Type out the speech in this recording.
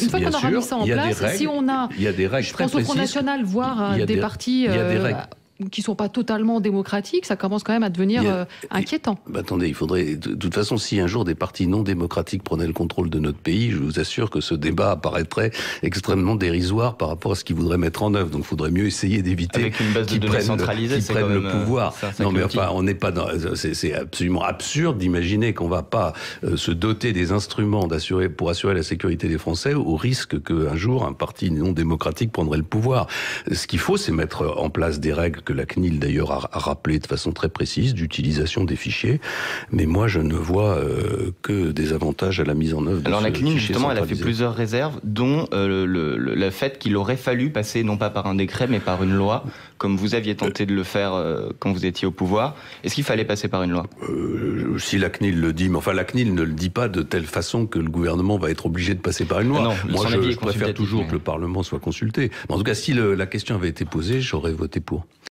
Une fois qu'on aura mis ça en place, si on a, il y a des règles je très pense au Front précises. National, voire des partis qui ne sont pas totalement démocratiques, ça commence quand même à devenir inquiétant. Attendez, il faudrait... De toute façon, si un jour des partis non démocratiques prenaient le contrôle de notre pays, je vous assure que ce débat apparaîtrait extrêmement dérisoire par rapport à ce qu'ils voudraient mettre en œuvre. Donc il faudrait mieux essayer d'éviter qu'ils prennent le pouvoir. Non mais enfin, on n'est pas dans... C'est absolument absurde d'imaginer qu'on ne va pas se doter des instruments pour assurer la sécurité des Français au risque qu'un jour un parti non démocratique prendrait le pouvoir. Ce qu'il faut, c'est mettre en place des règles que la CNIL d'ailleurs a rappelé de façon très précise, d'utilisation des fichiers. Mais moi, je ne vois que des avantages à la mise en œuvre de Alors la CNIL, justement, elle a fait plusieurs réserves, dont le fait qu'il aurait fallu passer non pas par un décret, mais par une loi, comme vous aviez tenté de le faire quand vous étiez au pouvoir. Est-ce qu'il fallait passer par une loi ? Si la CNIL le dit, mais enfin la CNIL ne le dit pas de telle façon que le gouvernement va être obligé de passer par une loi. Non, moi, je préfère toujours que le Parlement soit consulté. Mais en tout cas, si la question avait été posée, j'aurais voté pour.